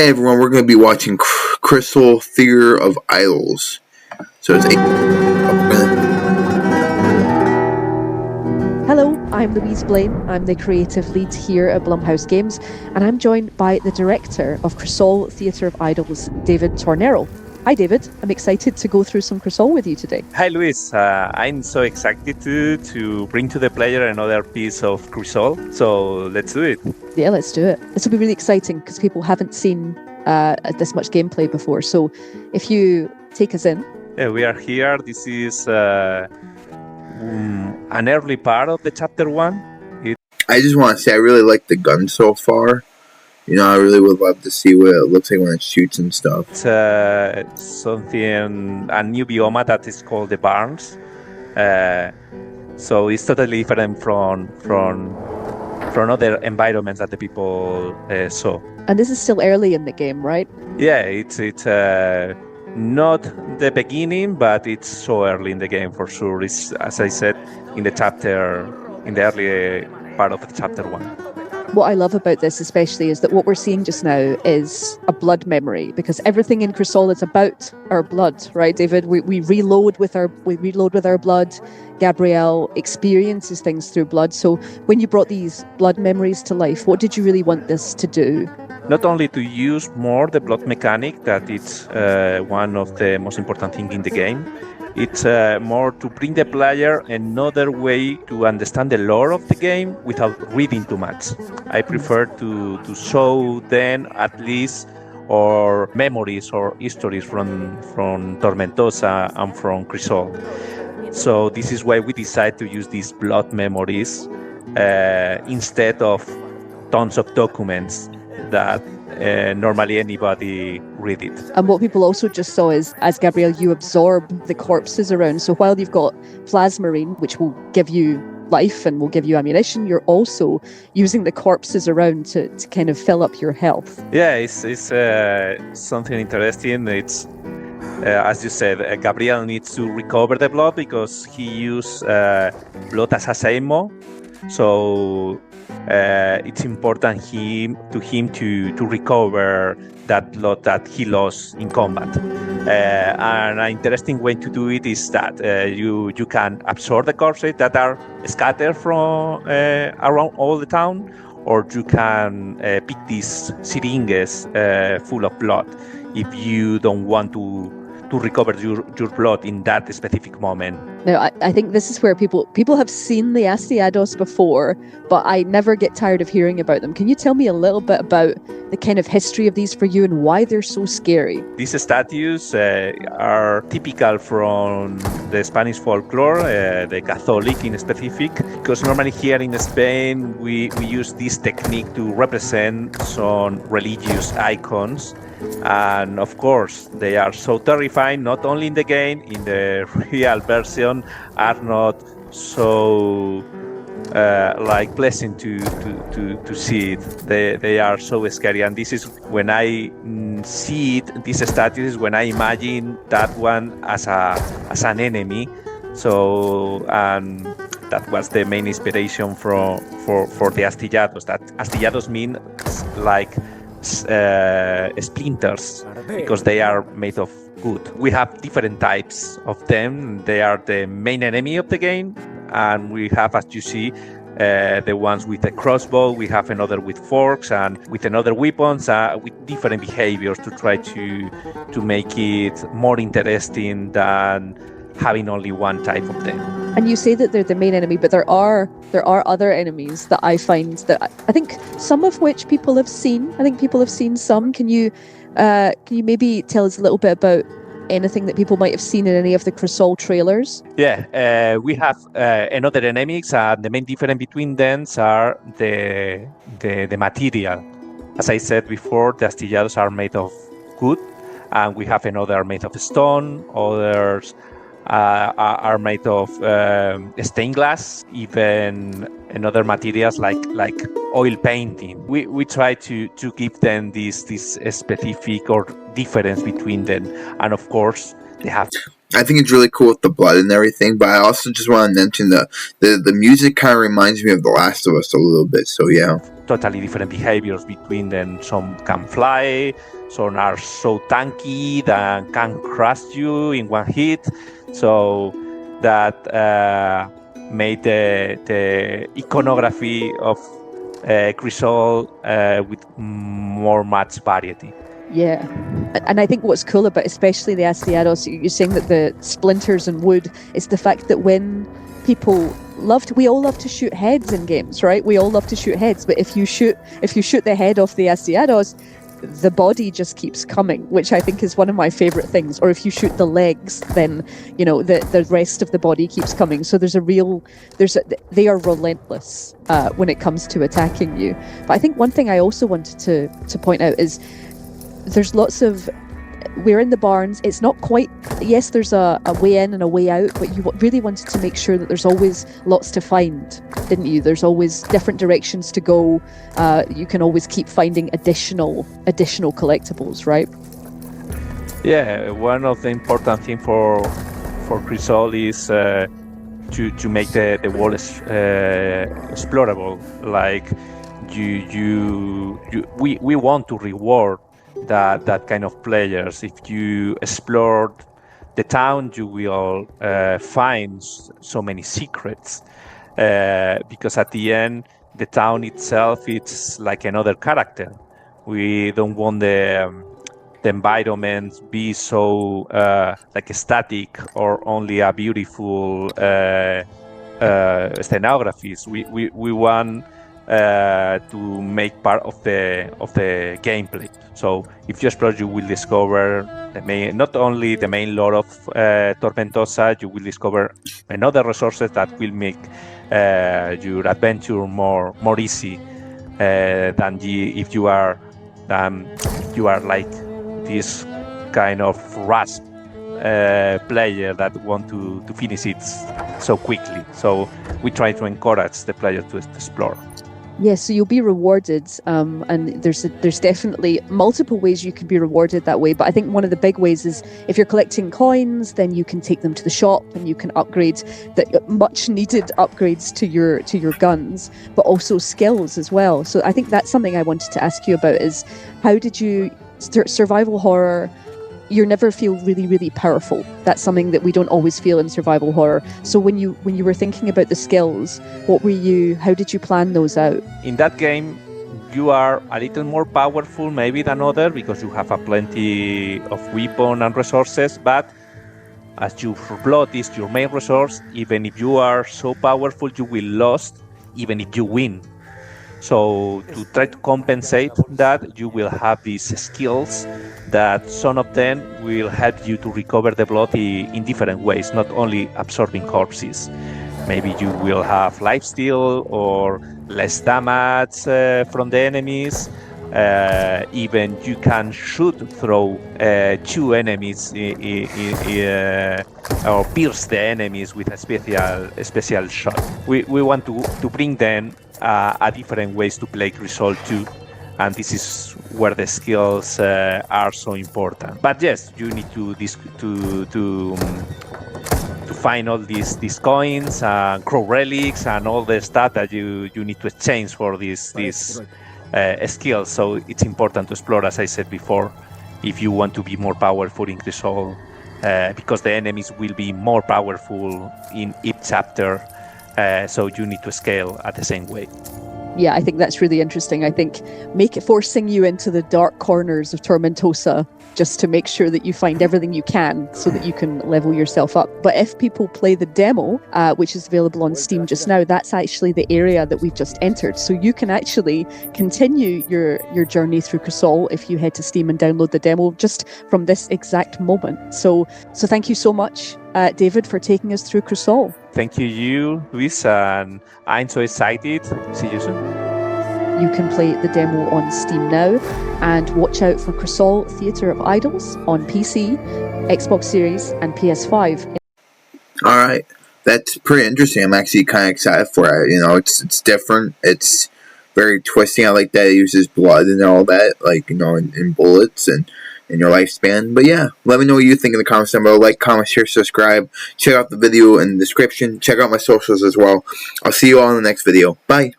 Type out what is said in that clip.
Hey everyone, we're going to be watching Crisol Fear of Idols. So it's Hello, I'm Louise Blaine. I'm the creative lead here at Blumhouse Games, and I'm joined by the director of Crisol Theatre of Idols, David Tornero. Hi David, I'm excited to go through some Crisol with you today. Hi Luis, I'm so excited to bring to the player another piece of Crisol, so let's do it. Yeah, let's do it. This will be really exciting because people haven't seen this much gameplay before, so if you take us in. Yeah, we are here. This is an early part of the chapter 1. I just want to say I really like the gun so far. You know, I really would love to see what it looks like when it shoots and stuff. It's a new biome that is called the Barns. So it's totally different from other environments that the people saw. And this is still early in the game, right? Yeah, it's not the beginning, but it's so early in the game for sure. It's, as I said, in the early part of the chapter 1. What I love about this especially is that what we're seeing just now is a blood memory, because everything in Crisol is about our blood, right, David? We reload with our blood. Gabrielle experiences things through blood. So when you brought these blood memories to life, what did you really want this to do? Not only to use more the blood mechanic, that it's one of the most important things in the game. It's more to bring the player another way to understand the lore of the game without reading too much. I prefer to show them at least or memories or histories from Tormentosa and from Crisol. So this is why we decide to use these blood memories instead of tons of documents that normally anybody read it. And what people also just saw is, as Gabrielle, you absorb the corpses around. So while you've got Plasmarine, which will give you life and will give you ammunition, you're also using the corpses around to kind of fill up your health. Yeah, it's something interesting. It's as you said, Gabriel needs to recover the blood because he used blood as ammo. So it's important to him to recover that blood that he lost in combat. And an interesting way to do it is that you can absorb the corpses that are scattered from around all the town, or you can pick these syringes full of blood if you don't want to recover your blood in that specific moment. Now, I think this is where people have seen the Astyados before, but I never get tired of hearing about them. Can you tell me a little bit about the kind of history of these for you and why they're so scary? These statues are typical from the Spanish folklore, the Catholic in specific, because normally here in Spain we use this technique to represent some religious icons. And of course, they are so terrifying, not only in the game, in the real version, are not so pleasant to see it. They are so scary, and this is when I see it. These statues, when I imagine that one as an enemy. So that was the main inspiration for the Astillados. That Astillados mean like splinters because they are made of wood. We have different types of them. They are the main enemy of the game, and we have, as you see, the ones with a crossbow. We have another with forks and with another weapons with different behaviors to try to make it more interesting than having only one type of them. And you say that they're the main enemy, but there are other enemies that I find that I think some of which people have seen. I think people have seen some. Can you maybe tell us a little bit about anything that people might have seen in any of the Crisol trailers? Yeah, we have another enemies, and the main difference between them are the material. As I said before, the Astillados are made of wood, and we have another made of stone. Others are made of stained glass, even another materials like oil painting. We try to give them this specific or difference between them, and of course they have. I think it's really cool with the blood and everything, but I also just want to mention the music kind of reminds me of The Last of Us a little bit. So yeah, Totally different behaviors between them. Some can fly, some are so tanky that can crush you in one hit. So that made the iconography of Crisol with more much variety. Yeah. And I think what's cool about especially the Astiados, you're saying that the splinters and wood, is the fact that when people we all love to shoot heads in games, right? We all love to shoot heads, but if you shoot the head off the Astiados, the body just keeps coming, which I think is one of my favorite things. Or if you shoot the legs, then the rest of the body keeps coming. So they are relentless when it comes to attacking you. But I think one thing I also wanted to point out is there's lots of. We're in the barns. It's not quite. Yes, there's a way in and a way out, but you really wanted to make sure that there's always lots to find, didn't you? There's always different directions to go. You can always keep finding additional collectibles, right? Yeah, one of the important things for Crisol is to make the world explorable. Like we want to reward that kind of players. If you explore the town, you will find so many secrets, because at the end the town itself, it's like another character. We don't want the environment be so like static or only a beautiful scenographies. We want to make part of the gameplay. So if you explore, you will discover not only the main lore of Tormentosa, you will discover another resources that will make your adventure more easy than if you are like this kind of rush player that want to finish it so quickly. So we try to encourage the player to explore. Yes, so you'll be rewarded, and there's definitely multiple ways you can be rewarded that way. But I think one of the big ways is if you're collecting coins, then you can take them to the shop and you can upgrade the much needed upgrades to your guns, but also skills as well. So I think that's something I wanted to ask you about: is how did you survival horror? You never feel really, really powerful. That's something that we don't always feel in survival horror. So when you were thinking about the skills, how did you plan those out? In that game, you are a little more powerful maybe than other because you have a plenty of weapon and resources, but as your blood is your main resource, even if you are so powerful, you will lose even if you win. So to try to compensate that, you will have these skills that some of them will help you to recover the blood in different ways, not only absorbing corpses. Maybe you will have lifesteal or less damage from the enemies. Even you can shoot through two enemies or pierce the enemies with a special shot. We want to bring them a different ways to play Crisol 2, and this is where the skills are so important. But yes, you need to find all these coins and crow relics and all the stuff that you need to exchange for these skills. So it's important to explore, as I said before, if you want to be more powerful in Crisol, because the enemies will be more powerful in each chapter. So you need to scale at the same way. Yeah, I think that's really interesting. I think forcing you into the dark corners of Tormentosa just to make sure that you find everything you can so that you can level yourself up. But if people play the demo, which is available on Steam just now, that's actually the area that we've just entered. So you can actually continue your journey through Crisol if you head to Steam and download the demo just from this exact moment. So thank you so much, David, for taking us through Crisol. Thank you, Luis, and I'm so excited. See you soon. You can play the demo on Steam now, and watch out for Crisol Theatre of Idols on PC, Xbox Series and PS5. alright. That's pretty interesting. I'm actually kind of excited for it. You know, it's different. It's very twisting. I like that it uses blood and all that, like, you know, in bullets and in your lifespan. But yeah, let me know what you think in the comments down below. Like, comment, share, subscribe. Check out the video in the description. Check out my socials as well. I'll see you all in the next video. Bye.